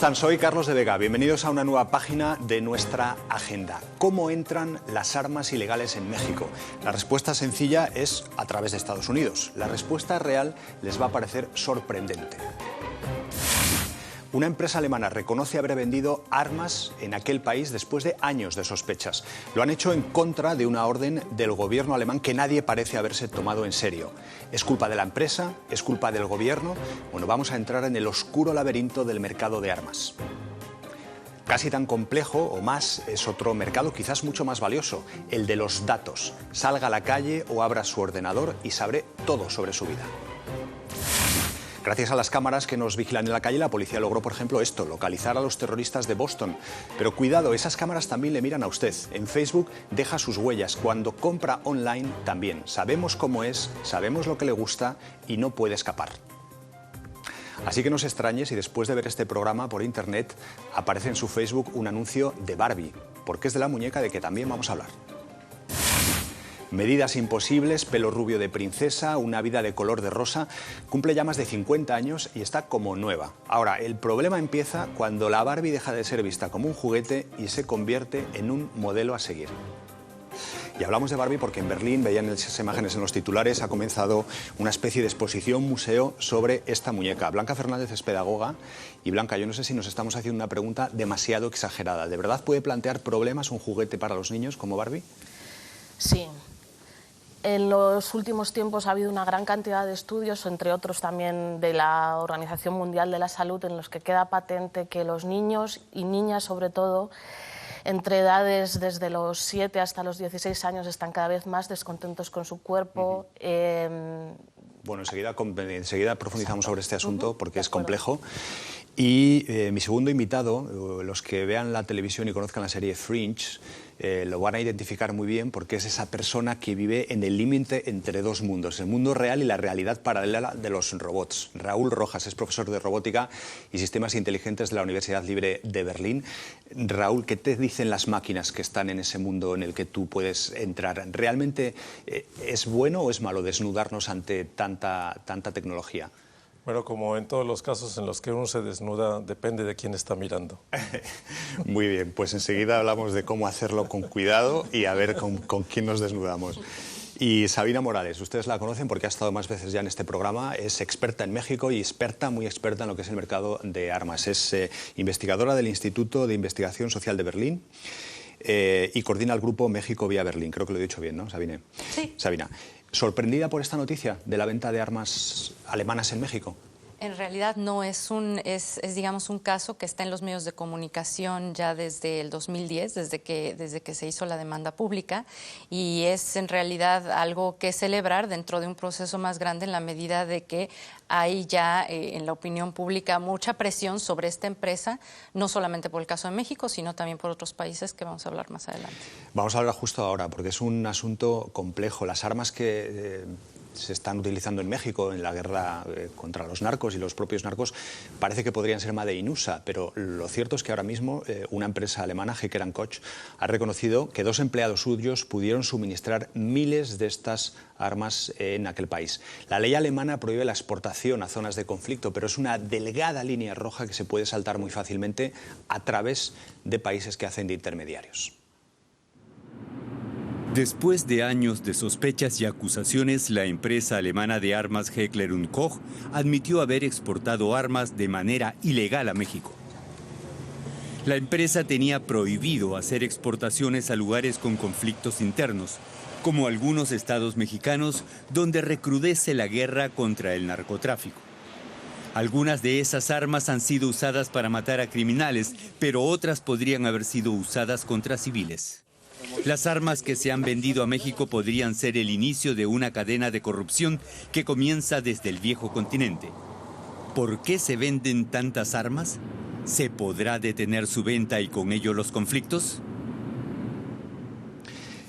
están? Soy Carlos de Vega. Bienvenidos a una nueva página de nuestra agenda. ¿Cómo entran las armas ilegales en México? La respuesta sencilla es a través de Estados Unidos. La respuesta real les va a parecer sorprendente. Una empresa alemana reconoce haber vendido armas en aquel país después de años de sospechas. Lo han hecho en contra de una orden del gobierno alemán que nadie parece haberse tomado en serio. ¿Es culpa de la empresa? ¿Es culpa del gobierno? Bueno, vamos a entrar en el oscuro laberinto del mercado de armas. Casi tan complejo o más es otro mercado quizás mucho más valioso, el de los datos. Salga a la calle o abra su ordenador y sabré todo sobre su vida. Gracias a las cámaras que nos vigilan en la calle, la policía logró, por ejemplo, esto, localizar a los terroristas de Boston. Pero cuidado, esas cámaras también le miran a usted. En Facebook deja sus huellas. Cuando compra online también. Sabemos cómo es, sabemos lo que le gusta y no puede escapar. Así que no se extrañe si después de ver este programa por internet aparece en su Facebook un anuncio de Barbie, porque es de la muñeca de que también vamos a hablar. Medidas imposibles, pelo rubio de princesa, una vida de color de rosa, cumple ya más de 50 años y está como nueva. Ahora, el problema empieza cuando la Barbie deja de ser vista como un juguete y se convierte en un modelo a seguir. Y hablamos de Barbie porque en Berlín, veían esas imágenes en los titulares, ha comenzado una especie de exposición museo sobre esta muñeca. Blanca Fernández es pedagoga y Blanca, yo no sé si nos estamos haciendo una pregunta demasiado exagerada. ¿De verdad puede plantear problemas un juguete para los niños como Barbie? Sí. En los últimos tiempos ha habido una gran cantidad de estudios, entre otros también de la Organización Mundial de la Salud, en los que queda patente que los niños y niñas, sobre todo, entre edades desde los 7 hasta los 16 años, están cada vez más descontentos con su cuerpo. Bueno, enseguida profundizamos sobre este asunto porque es complejo. Y mi segundo invitado, los que vean la televisión y conozcan la serie Fringe, lo van a identificar muy bien porque es esa persona que vive en el límite entre dos mundos, el mundo real y la realidad paralela de los robots. Raúl Rojas es profesor de robótica y sistemas inteligentes de la Universidad Libre de Berlín. Raúl, ¿qué te dicen las máquinas que están en ese mundo en el que tú puedes entrar? ¿Realmente es bueno o es malo desnudarnos ante tanta tecnología? Bueno, como en todos los casos en los que uno se desnuda, depende de quién está mirando. Muy bien, pues enseguida hablamos de cómo hacerlo con cuidado y a ver con quién nos desnudamos. Y Sabina Morales, ustedes la conocen porque ha estado más veces ya en este programa, es experta en México y muy experta en lo que es el mercado de armas. Es investigadora del Instituto de Investigación Social de Berlín y coordina el grupo México vía Berlín. Creo que lo he dicho bien, ¿no, Sabine? Sí. Sabina, ¿sorprendida por esta noticia de la venta de armas alemanas en México? En realidad no es digamos un caso que está en los medios de comunicación ya desde el 2010, desde que se hizo la demanda pública, y es en realidad algo que celebrar dentro de un proceso más grande en la medida de que hay ya en la opinión pública mucha presión sobre esta empresa, no solamente por el caso de México, sino también por otros países que vamos a hablar más adelante. Vamos a hablar justo ahora porque es un asunto complejo. Las armas que se están utilizando en México en la guerra contra los narcos y los propios narcos parece que podrían ser Made in USA, pero lo cierto es que ahora mismo una empresa alemana, Heckler & Koch, ha reconocido que 2 empleados suyos pudieron suministrar miles de estas armas en aquel país. La ley alemana prohíbe la exportación a zonas de conflicto, pero es una delgada línea roja que se puede saltar muy fácilmente a través de países que hacen de intermediarios. Después de años de sospechas y acusaciones, la empresa alemana de armas Heckler & Koch admitió haber exportado armas de manera ilegal a México. La empresa tenía prohibido hacer exportaciones a lugares con conflictos internos, como algunos estados mexicanos donde recrudece la guerra contra el narcotráfico. Algunas de esas armas han sido usadas para matar a criminales, pero otras podrían haber sido usadas contra civiles. Las armas que se han vendido a México podrían ser el inicio de una cadena de corrupción que comienza desde el viejo continente. ¿Por qué se venden tantas armas? ¿Se podrá detener su venta y con ello los conflictos?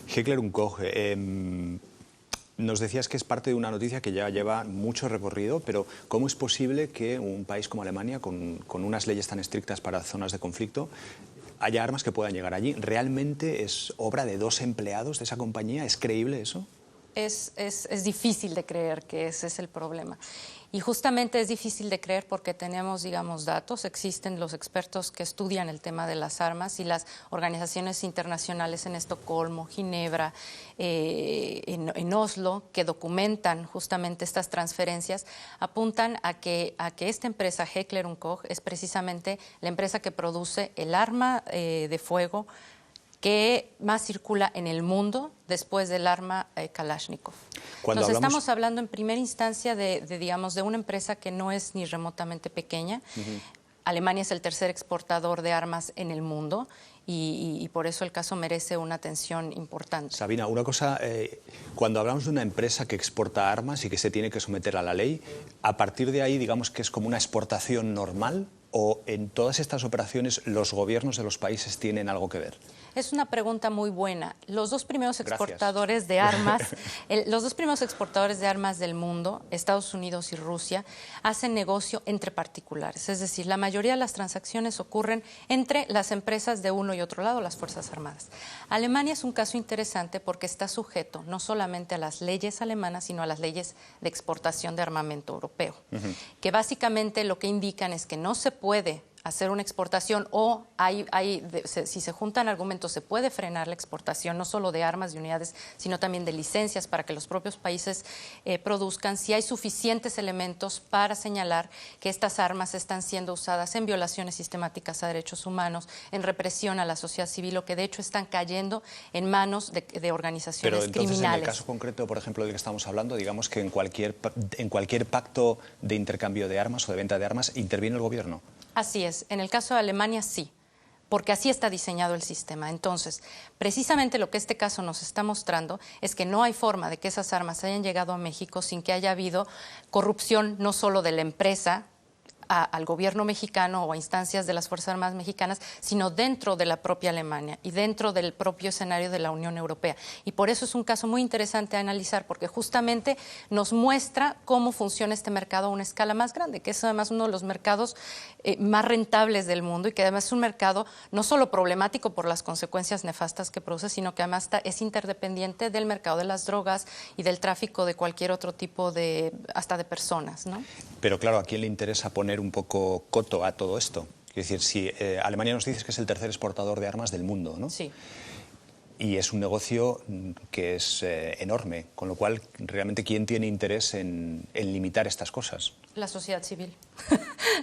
Heckler & Koch, nos decías que es parte de una noticia que ya lleva mucho recorrido, pero ¿cómo es posible que un país como Alemania, con unas leyes tan estrictas para zonas de conflicto, haya armas que puedan llegar allí? ¿Realmente es obra de 2 empleados de esa compañía? ¿Es creíble eso? es difícil de creer que ese es el problema. Y justamente es difícil de creer porque tenemos, digamos, datos, existen los expertos que estudian el tema de las armas y las organizaciones internacionales en Estocolmo, Ginebra, en Oslo, que documentan justamente estas transferencias, apuntan a que esta empresa Heckler & Koch es precisamente la empresa que produce el arma de fuego que más circula en el mundo después del arma Kalashnikov. Entonces estamos hablando en primera instancia digamos, de una empresa que no es ni remotamente pequeña. Alemania es el tercer exportador de armas en el mundo y por eso el caso merece una atención importante. Sabina, una cosa, cuando hablamos de una empresa que exporta armas y que se tiene que someter a la ley, a partir de ahí digamos que es como una exportación normal, ¿o en todas estas operaciones los gobiernos de los países tienen algo que ver? Es una pregunta muy buena. Los dos primeros exportadores de armas, los dos primeros exportadores de armas del mundo, Estados Unidos y Rusia, hacen negocio entre particulares. Es decir, la mayoría de las transacciones ocurren entre las empresas de uno y otro lado, las Fuerzas Armadas. Alemania es un caso interesante porque está sujeto no solamente a las leyes alemanas, sino a las leyes de exportación de armamento europeo, que básicamente lo que indican es que no se puede hacer una exportación o si se juntan argumentos se puede frenar la exportación no solo de armas y unidades, sino también de licencias para que los propios países produzcan, si hay suficientes elementos para señalar que estas armas están siendo usadas en violaciones sistemáticas a derechos humanos, en represión a la sociedad civil, o que de hecho están cayendo en manos de organizaciones criminales. Pero entonces, en el caso concreto, por ejemplo, del que estamos hablando, digamos que en cualquier pacto de intercambio de armas o de venta de armas interviene el gobierno. Así es. En el caso de Alemania, sí, porque así está diseñado el sistema. Entonces, precisamente lo que este caso nos está mostrando es que no hay forma de que esas armas hayan llegado a México sin que haya habido corrupción no solo de la empresa al gobierno mexicano o a instancias de las Fuerzas Armadas mexicanas, sino dentro de la propia Alemania y dentro del propio escenario de la Unión Europea. Y por eso es un caso muy interesante a analizar, porque justamente nos muestra cómo funciona este mercado a una escala más grande, que es además uno de los mercados más rentables del mundo y que además es un mercado no solo problemático por las consecuencias nefastas que produce, sino que además es interdependiente del mercado de las drogas y del tráfico de cualquier otro tipo hasta de personas, ¿no? Pero claro, ¿a quién le interesa poner un poco coto a todo esto? Es decir, si Alemania nos dice que es el tercer exportador de armas del mundo, ¿no? Sí. Y es un negocio que es enorme, con lo cual, realmente, ¿quién tiene interés en limitar estas cosas? La sociedad civil.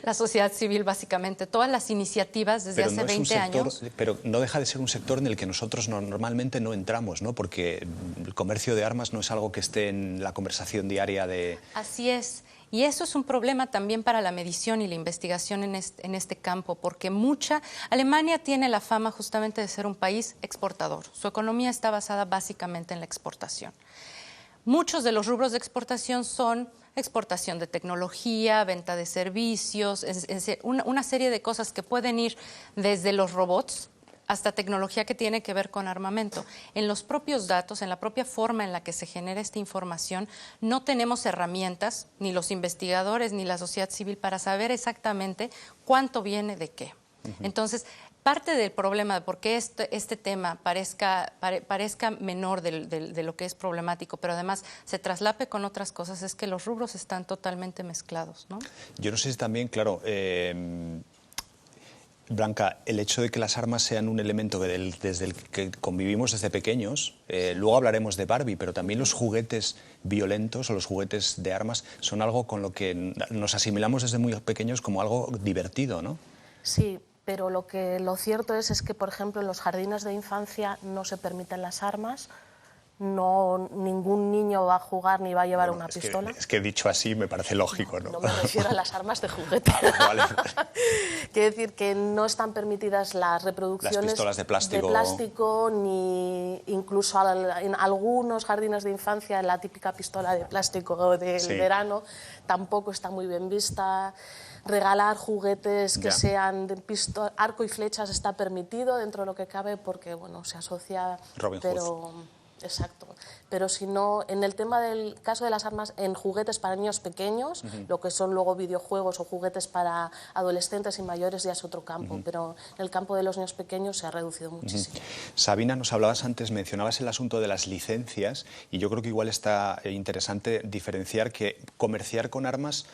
La sociedad civil, básicamente. Todas las iniciativas desde hace 20 años. Pero no deja de ser un sector en el que nosotros normalmente no entramos, ¿no? Porque el comercio de armas no es algo que esté en la conversación diaria de... Así es. Y eso es un problema también para la medición y la investigación en este campo, porque Alemania tiene la fama justamente de ser un país exportador. Su economía está basada básicamente en la exportación. Muchos de los rubros de exportación son exportación de tecnología, venta de servicios, una serie de cosas que pueden ir desde los robots hasta tecnología que tiene que ver con armamento. En los propios datos, en la propia forma en la que se genera esta información, no tenemos herramientas, ni los investigadores, ni la sociedad civil, para saber exactamente cuánto viene de qué. Entonces, parte del problema de por qué este tema parezca menor de lo que es problemático, pero además se traslape con otras cosas, es que los rubros están totalmente mezclados, ¿no? Yo no sé si también, claro... Blanca, el hecho de que las armas sean un elemento desde el que convivimos desde pequeños, luego hablaremos de Barbie, pero también los juguetes violentos o los juguetes de armas son algo con lo que nos asimilamos desde muy pequeños como algo divertido, ¿no? Sí, pero lo cierto es que, por ejemplo, en los jardines de infancia no se permiten las armas. No, ningún niño va a jugar ni va a llevar una pistola. Es que dicho así me parece lógico, ¿no? No me refiero a las armas de juguete. Vale. Quiere decir que no están permitidas las reproducciones las pistolas de plástico, ni incluso en algunos jardines de infancia la típica pistola de plástico del verano tampoco está muy bien vista. Regalar juguetes que sean de arco y flechas está permitido dentro de lo que cabe porque, bueno, se asocia... Robin Hood. Exacto. Pero si no, en el tema del caso de las armas, en juguetes para niños pequeños, lo que son luego videojuegos o juguetes para adolescentes y mayores ya es otro campo, pero en el campo de los niños pequeños se ha reducido muchísimo. Sabina, nos hablabas antes, mencionabas el asunto de las licencias, y yo creo que igual está interesante diferenciar que comerciar con armas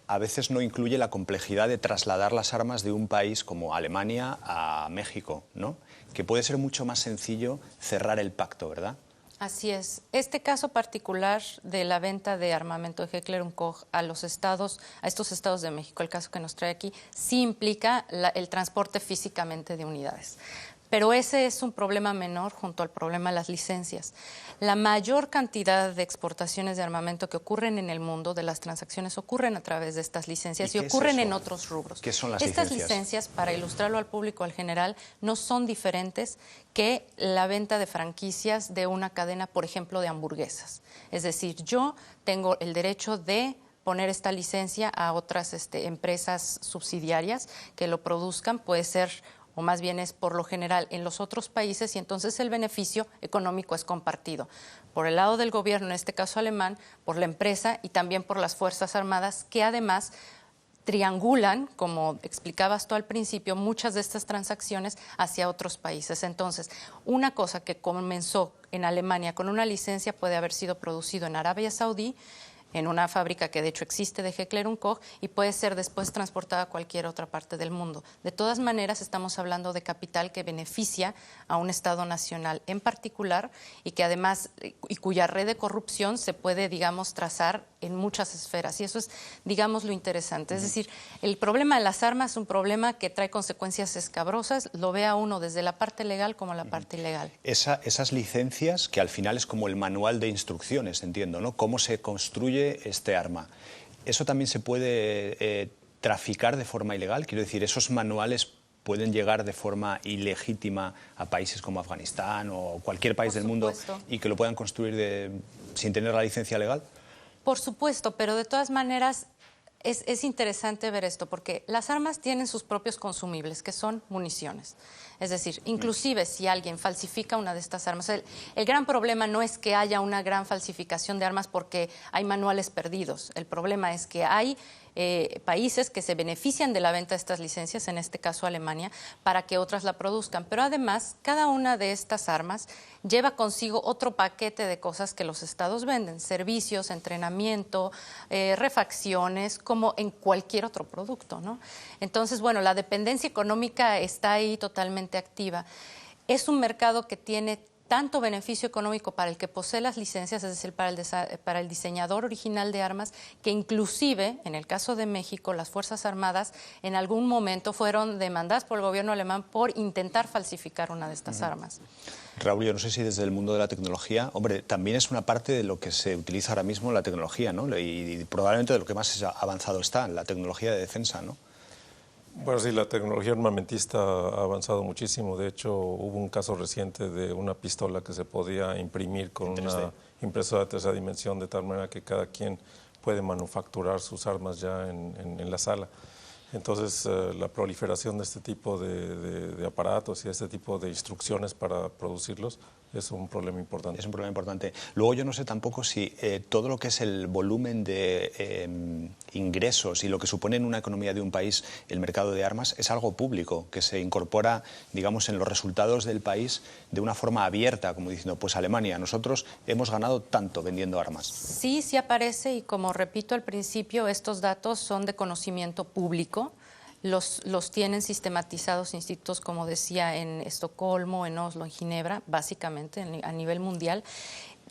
a veces no incluye la complejidad de trasladar las armas de un país como Alemania a México, ¿no? Que puede ser mucho más sencillo cerrar el pacto, ¿verdad? Así es. Este caso particular de la venta de armamento de Heckler & Koch a estos estados de México, el caso que nos trae aquí, sí implica el transporte físicamente de unidades. Pero ese es un problema menor junto al problema de las licencias. La mayor cantidad de exportaciones de armamento que ocurren en el mundo, de las transacciones, ocurren a través de estas licencias y ocurren en otros rubros. ¿Qué son las licencias? Estas licencias, para ilustrarlo al público al general, no son diferentes que la venta de franquicias de una cadena, por ejemplo, de hamburguesas. Es decir, yo tengo el derecho de poner esta licencia a otras empresas subsidiarias que lo produzcan, puede ser, o más bien es por lo general en los otros países, y entonces el beneficio económico es compartido por el lado del gobierno, en este caso alemán, por la empresa y también por las Fuerzas Armadas, que además triangulan, como explicabas tú al principio, muchas de estas transacciones hacia otros países. Entonces, una cosa que comenzó en Alemania con una licencia puede haber sido producido en Arabia Saudí, en una fábrica que de hecho existe de Heckler & Koch, y puede ser después transportada a cualquier otra parte del mundo. De todas maneras, estamos hablando de capital que beneficia a un Estado nacional en particular y que además, y cuya red de corrupción se puede, digamos, trazar en muchas esferas. Y eso es, digamos, lo interesante. Es decir, el problema de las armas es un problema que trae consecuencias escabrosas, lo vea uno desde la parte legal como la parte ilegal. Esas licencias, que al final es como el manual de instrucciones, entiendo, ¿no? Cómo se construye este arma. ¿Eso también se puede traficar de forma ilegal? Quiero decir, ¿esos manuales pueden llegar de forma ilegítima a países como Afganistán o cualquier país del mundo y que lo puedan construir sin tener la licencia legal? Por supuesto, pero de todas maneras es interesante ver esto, porque las armas tienen sus propios consumibles, que son municiones. Es decir, inclusive si alguien falsifica una de estas armas, el gran problema no es que haya una gran falsificación de armas porque hay manuales perdidos. El problema es que hay países que se benefician de la venta de estas licencias, en este caso Alemania, para que otras la produzcan. Pero además, cada una de estas armas lleva consigo otro paquete de cosas que los estados venden: servicios, entrenamiento, refacciones, como en cualquier otro producto, ¿no? Entonces, bueno, la dependencia económica está ahí totalmente activa. Es un mercado que tiene tanto beneficio económico para el que posee las licencias, es decir, para el diseñador original de armas, que inclusive, en el caso de México, las Fuerzas Armadas en algún momento fueron demandadas por el gobierno alemán por intentar falsificar una de estas armas. Raúl, yo no sé si desde el mundo de la tecnología, hombre, también es una parte de lo que se utiliza ahora mismo la tecnología, ¿no? Y probablemente de lo que más avanzado está, la tecnología de defensa, ¿no? Bueno, sí, la tecnología armamentista ha avanzado muchísimo. De hecho, hubo un caso reciente de una pistola que se podía imprimir con una impresora de tercera dimensión, de tal manera que cada quien puede manufacturar sus armas ya en la sala. Entonces, la proliferación de este tipo de aparatos y de este tipo de instrucciones para producirlos es un problema importante. Es un problema importante. Luego yo no sé tampoco si todo lo que es el volumen de ingresos y lo que supone en una economía de un país el mercado de armas es algo público, que se incorpora, digamos, en los resultados del país de una forma abierta, como diciendo, pues Alemania, nosotros hemos ganado tanto vendiendo armas. Sí, sí aparece, y como repito al principio, estos datos son de conocimiento público. Los tienen sistematizados institutos, como decía, en Estocolmo, en Oslo, en Ginebra, básicamente a nivel mundial.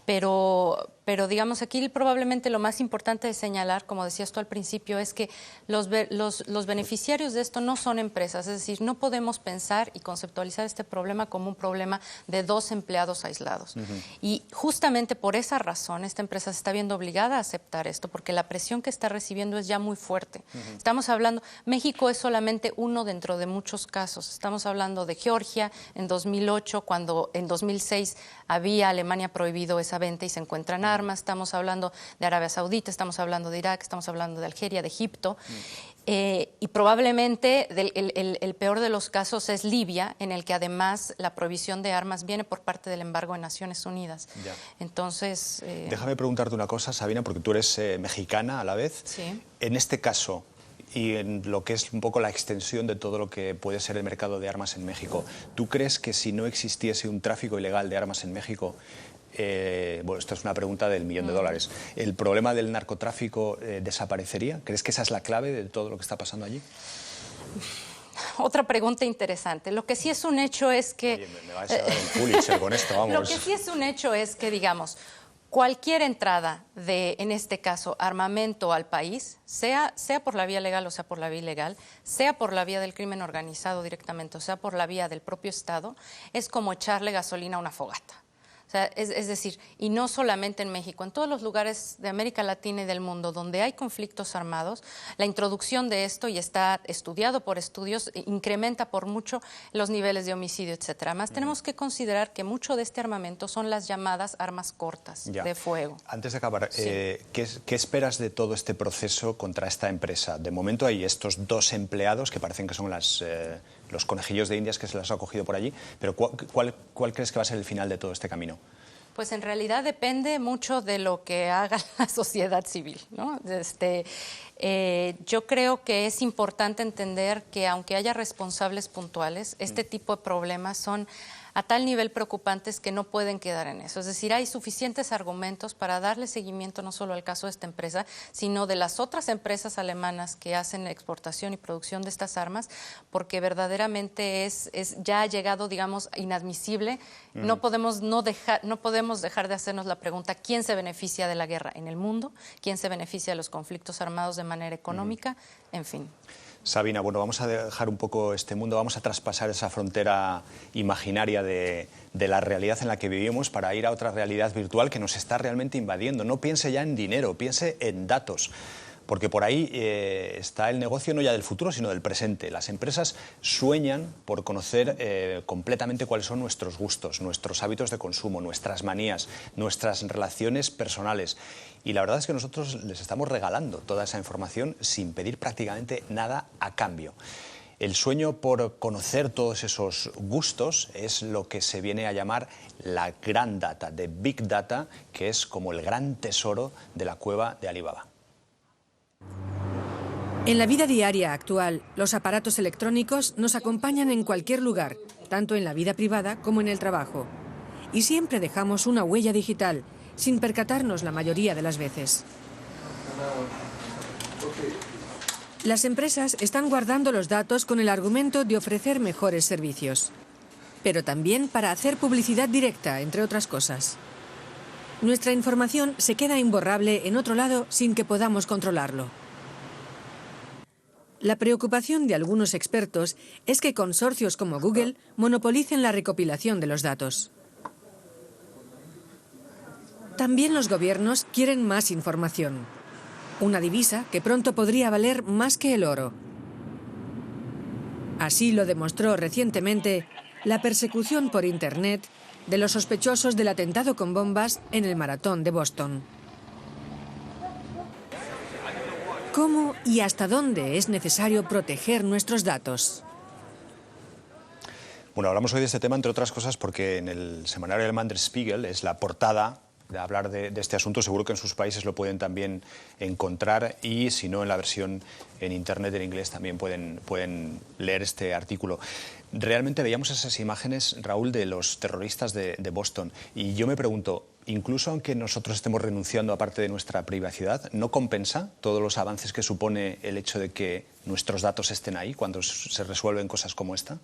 Pero digamos, aquí probablemente lo más importante de señalar, como decías tú al principio, es que los beneficiarios de esto no son empresas. Es decir, no podemos pensar y conceptualizar este problema como un problema de dos empleados aislados. Y justamente por esa razón esta empresa se está viendo obligada a aceptar esto, porque la presión que está recibiendo es ya muy fuerte. Estamos hablando, México es solamente uno dentro de muchos casos. Estamos hablando de Georgia en 2008, cuando en 2006 había Alemania prohibido esa esa venta y se encuentran armas. Estamos hablando de Arabia Saudita, estamos hablando de Irak, estamos hablando de Algeria, de Egipto. Y probablemente el peor de los casos es Libia, en el que además la provisión de armas viene por parte del embargo de Naciones Unidas. Ya. Entonces... Déjame preguntarte una cosa, Sabina, porque tú eres mexicana a la vez. Sí. En este caso, y en lo que es un poco la extensión de todo lo que puede ser el mercado de armas en México, ¿tú crees que si no existiese un tráfico ilegal de armas en México, bueno, esto es una pregunta del $1 millón, ¿el problema del narcotráfico desaparecería? ¿Crees que esa es la clave de todo lo que está pasando allí? Otra pregunta interesante. Lo que sí es un hecho es que... Oye, me vas a dar el Pulitzer con esto, vamos. Lo que sí es un hecho es que, digamos, cualquier entrada de, en este caso, armamento al país, sea por la vía legal o sea por la vía ilegal, sea por la vía del crimen organizado directamente o sea por la vía del propio Estado, es como echarle gasolina a una fogata. O sea, es decir, y no solamente en México, en todos los lugares de América Latina y del mundo donde hay conflictos armados, la introducción de esto, y está estudiado por estudios, incrementa por mucho los niveles de homicidio, etcétera. Además, tenemos que considerar que mucho de este armamento son las llamadas armas cortas de fuego. Antes de acabar, Sí. ¿qué esperas de todo este proceso contra esta empresa? De momento hay estos 2 empleados que parecen que son los conejillos de Indias que se las ha cogido por allí, pero ¿cuál crees que va a ser el final de todo este camino? Pues en realidad depende mucho de lo que haga la sociedad civil, ¿no? Yo creo que es importante entender que aunque haya responsables puntuales, este tipo de problemas son a tal nivel preocupantes que no pueden quedar en eso. Es decir, hay suficientes argumentos para darle seguimiento no solo al caso de esta empresa, sino de las otras empresas alemanas que hacen la exportación y producción de estas armas, porque verdaderamente ya ha llegado, digamos, inadmisible. No podemos dejar de hacernos la pregunta: ¿quién se beneficia de la guerra en el mundo? ¿Quién se beneficia de los conflictos armados de manera económica? En fin. Sabina, bueno, vamos a dejar un poco este mundo, vamos a traspasar esa frontera imaginaria de la realidad en la que vivimos para ir a otra realidad virtual que nos está realmente invadiendo. No piense ya en dinero, piense en datos. Porque por ahí está el negocio no ya del futuro, sino del presente. Las empresas sueñan por conocer completamente cuáles son nuestros gustos, nuestros hábitos de consumo, nuestras manías, nuestras relaciones personales. Y la verdad es que nosotros les estamos regalando toda esa información sin pedir prácticamente nada a cambio. El sueño por conocer todos esos gustos es lo que se viene a llamar la Gran Data, de Big Data, que es como el gran tesoro de la cueva de Alibaba. En la vida diaria actual, los aparatos electrónicos nos acompañan en cualquier lugar, tanto en la vida privada como en el trabajo. Y siempre dejamos una huella digital, sin percatarnos la mayoría de las veces. Las empresas están guardando los datos con el argumento de ofrecer mejores servicios, pero también para hacer publicidad directa, entre otras cosas. Nuestra información se queda imborrable en otro lado sin que podamos controlarlo. La preocupación de algunos expertos es que consorcios como Google monopolicen la recopilación de los datos. También los gobiernos quieren más información, una divisa que pronto podría valer más que el oro. Así lo demostró recientemente la persecución por Internet de los sospechosos del atentado con bombas en el maratón de Boston. ¿Cómo y hasta dónde es necesario proteger nuestros datos? Bueno, hablamos hoy de este tema, entre otras cosas, porque en el semanario alemán Der Spiegel es la portada de hablar de este asunto. Seguro que en sus países lo pueden también encontrar y, si no, en la versión en Internet en inglés también pueden leer este artículo. Realmente veíamos esas imágenes, Raúl, de los terroristas de Boston, y yo me pregunto, incluso aunque nosotros estemos renunciando a parte de nuestra privacidad, ¿no compensa todos los avances que supone el hecho de que nuestros datos estén ahí cuando se resuelven cosas como esta?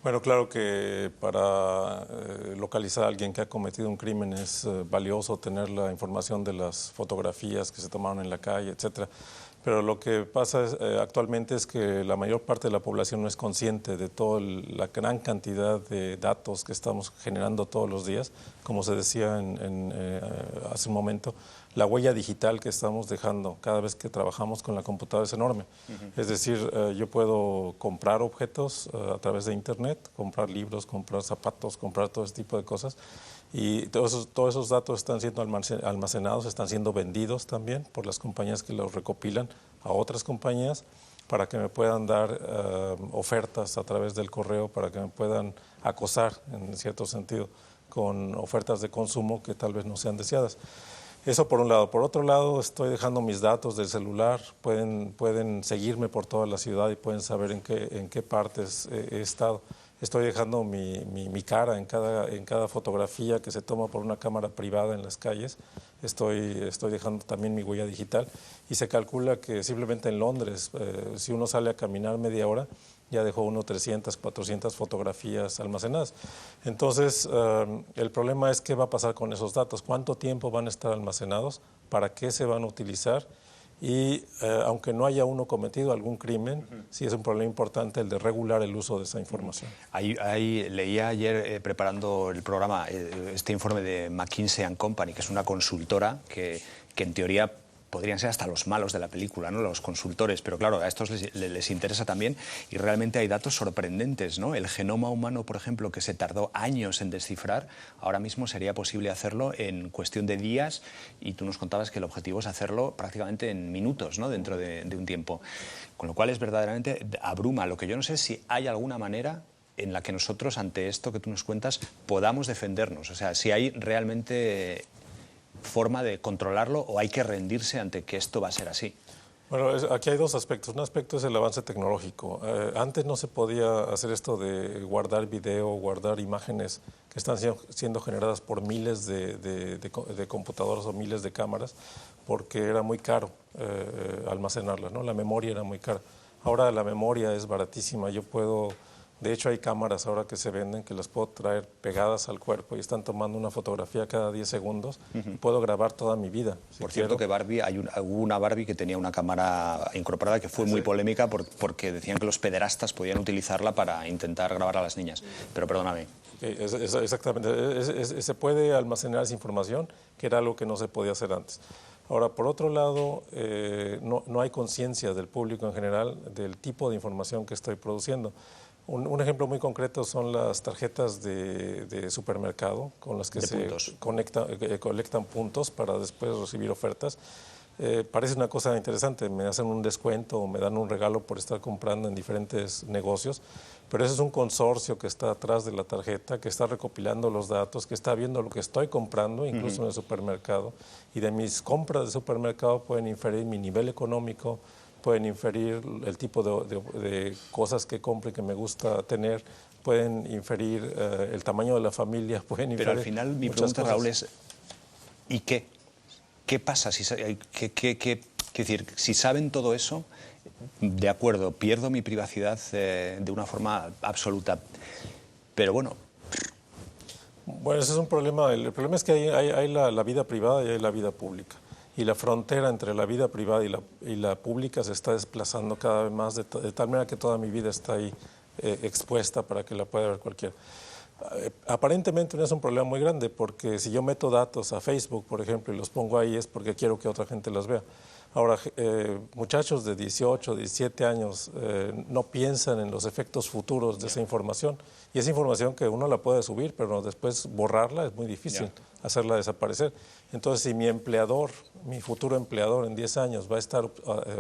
Bueno, claro que para localizar a alguien que ha cometido un crimen es valioso tener la información de las fotografías que se tomaron en la calle, etcétera. Pero lo que pasa actualmente es que la mayor parte de la población no es consciente de toda la gran cantidad de datos que estamos generando todos los días. Como se decía hace un momento, la huella digital que estamos dejando cada vez que trabajamos con la computadora es enorme. Es decir, yo puedo comprar objetos a través de Internet, comprar libros, comprar zapatos, comprar todo ese tipo de cosas. Y todos esos datos están siendo almacenados, están siendo vendidos también por las compañías que los recopilan a otras compañías para que me puedan dar ofertas a través del correo, para que me puedan acosar, en cierto sentido, con ofertas de consumo que tal vez no sean deseadas. Eso por un lado. Por otro lado, estoy dejando mis datos del celular, pueden seguirme por toda la ciudad y pueden saber en qué partes he estado. Estoy dejando mi cara en cada fotografía que se toma por una cámara privada en las calles. Estoy dejando también mi huella digital. Y se calcula que simplemente en Londres, si uno sale a caminar media hora, ya dejó uno 300, 400 fotografías almacenadas. Entonces, el problema es qué va a pasar con esos datos, cuánto tiempo van a estar almacenados, para qué se van a utilizar. Y aunque no haya uno cometido algún crimen, sí es un problema importante el de regular el uso de esa información. Leía ayer, preparando el programa, este informe de McKinsey & Company, que es una consultora que en teoría podrían ser hasta los malos de la película, ¿no? Los consultores, pero claro, a estos les interesa también y realmente hay datos sorprendentes, ¿no? El genoma humano, por ejemplo, que se tardó años en descifrar, ahora mismo sería posible hacerlo en cuestión de días y tú nos contabas que el objetivo es hacerlo prácticamente en minutos, ¿no? Dentro de un tiempo, con lo cual es verdaderamente abruma. Lo que yo no sé es si hay alguna manera en la que nosotros, ante esto que tú nos cuentas, podamos defendernos, o sea, si hay realmente forma de controlarlo o hay que rendirse ante que esto va a ser así. Bueno, aquí hay dos aspectos. Un aspecto es el avance tecnológico. Antes no se podía hacer esto de guardar video, guardar imágenes que están siendo generadas por miles de computadoras o miles de cámaras, porque era muy caro almacenarlas, ¿no? La memoria era muy cara. Ahora la memoria es baratísima. De hecho, hay cámaras ahora que se venden que las puedo traer pegadas al cuerpo y están tomando una fotografía cada 10 segundos. Puedo grabar toda mi vida. Por cierto, que Barbie, hubo una Barbie que tenía una cámara incorporada que fue muy polémica porque decían que los pederastas podían utilizarla para intentar grabar a las niñas. Pero perdóname. Exactamente. Se puede almacenar esa información, que era algo que no se podía hacer antes. Ahora, por otro lado, no hay conciencia del público en general del tipo de información que estoy produciendo. Un ejemplo muy concreto son las tarjetas de supermercado con las que colectan puntos para después recibir ofertas. Parece una cosa interesante, me hacen un descuento o me dan un regalo por estar comprando en diferentes negocios, pero ese es un consorcio que está atrás de la tarjeta, que está recopilando los datos, que está viendo lo que estoy comprando, incluso en el supermercado, y de mis compras de supermercado pueden inferir mi nivel económico, pueden inferir el tipo de cosas que compre que me gusta tener, pueden inferir el tamaño de la familia, pueden inferir. Pero al final mi pregunta, cosas. Raúl, es ¿y qué? ¿Qué pasa? Decir, si saben todo eso, de acuerdo, pierdo mi privacidad de una forma absoluta, pero bueno. Bueno, ese es un problema. El problema es que hay la vida privada y hay la vida pública. Y la frontera entre la vida privada y la pública se está desplazando cada vez más, de tal manera que toda mi vida está ahí expuesta para que la pueda ver cualquiera. Aparentemente no es un problema muy grande, porque si yo meto datos a Facebook, por ejemplo, y los pongo ahí es porque quiero que otra gente los vea. Ahora, muchachos de 18, 17 años no piensan en los efectos futuros de esa información, y esa información que uno la puede subir, pero después borrarla es muy difícil, hacerla desaparecer. Entonces, si mi futuro empleador en 10 años va a estar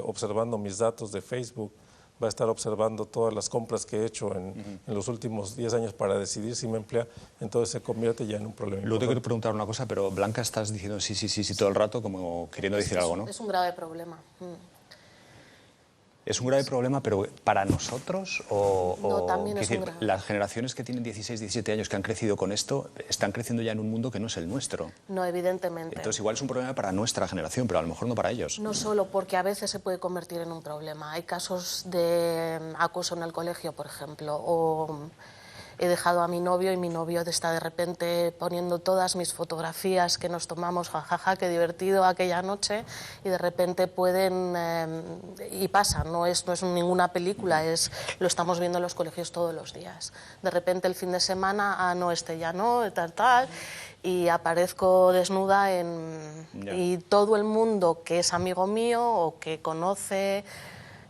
observando mis datos de Facebook, va a estar observando todas las compras que he hecho en los últimos 10 años para decidir si me emplea, entonces se convierte ya en un problema. Luego te quiero preguntar una cosa, pero Blanca, estás diciendo sí todo el rato, como queriendo decir algo, ¿no? Es un grave problema. ¿Es un grave problema, pero para nosotros? No, también es un grave. Las generaciones que tienen 16, 17 años que han crecido con esto, están creciendo ya en un mundo que no es el nuestro. No, evidentemente. Entonces igual es un problema para nuestra generación, pero a lo mejor no para ellos. No solo, porque a veces se puede convertir en un problema. Hay casos de acoso en el colegio, por ejemplo, o he dejado a mi novio y mi novio está de repente poniendo todas mis fotografías que nos tomamos, jajaja, qué divertido aquella noche, y de repente pueden, y pasa, no es ninguna película, lo estamos viendo en los colegios todos los días. De repente el fin de semana, no, ya no, tal, y aparezco desnuda y todo el mundo que es amigo mío o que conoce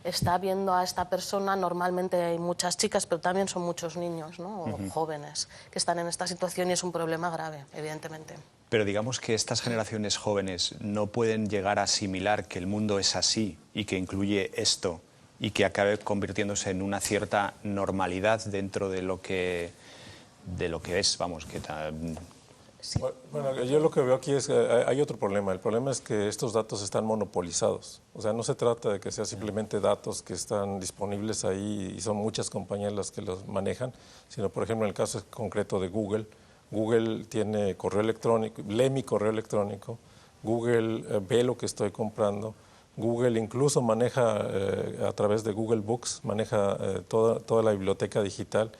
está viendo a esta persona. Normalmente hay muchas chicas, pero también son muchos niños, ¿no? O jóvenes que están en esta situación, y es un problema grave, evidentemente. Pero digamos que estas generaciones jóvenes no pueden llegar a asimilar que el mundo es así y que incluye esto y que acabe convirtiéndose en una cierta normalidad dentro de lo que es, vamos, que Sí. Bueno, yo lo que veo aquí es que hay otro problema. El problema es que estos datos están monopolizados. O sea, no se trata de que sean simplemente datos que están disponibles ahí y son muchas compañías las que los manejan, sino, por ejemplo, en el caso concreto de Google, Google tiene correo electrónico, lee mi correo electrónico, Google ve lo que estoy comprando, Google incluso maneja a través de Google Books, maneja toda la biblioteca digital.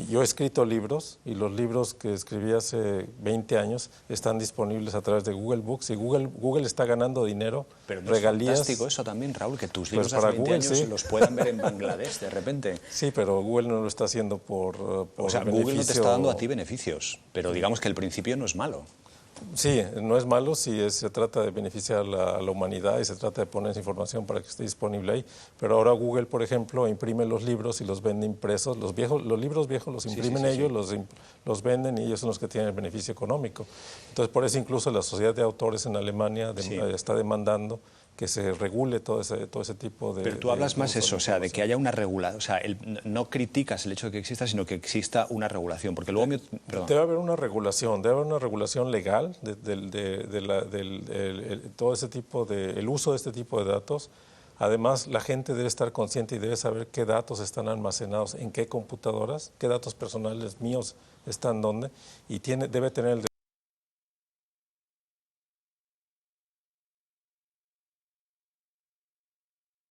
Yo he escrito libros y los libros que escribí hace 20 años están disponibles a través de Google Books, y Google está ganando dinero, pero no regalías. Es fantástico eso también, Raúl, que tus libros para hace 20 Google, años sí, los puedan ver en Bangladesh de repente. Sí, pero Google no lo está haciendo por O sea, Google no te está dando a ti beneficios, pero digamos que el principio no es malo. Sí, no es malo si se trata de beneficiar a la humanidad y se trata de poner esa información para que esté disponible ahí. Pero ahora Google, por ejemplo, imprime los libros y los vende impresos. Los libros viejos los imprimen ellos, los venden, y ellos son los que tienen el beneficio económico. Entonces, por eso incluso la Sociedad de Autores en Alemania está demandando que se regule todo ese tipo de... Pero tú hablas más eso, o sea, de que haya una regulación, o sea, no criticas el hecho de que exista, sino que exista una regulación, porque luego... Debe haber una regulación legal todo ese tipo el uso de este tipo de datos. Además, la gente debe estar consciente y debe saber qué datos están almacenados en qué computadoras, qué datos personales míos están dónde, y debe tener el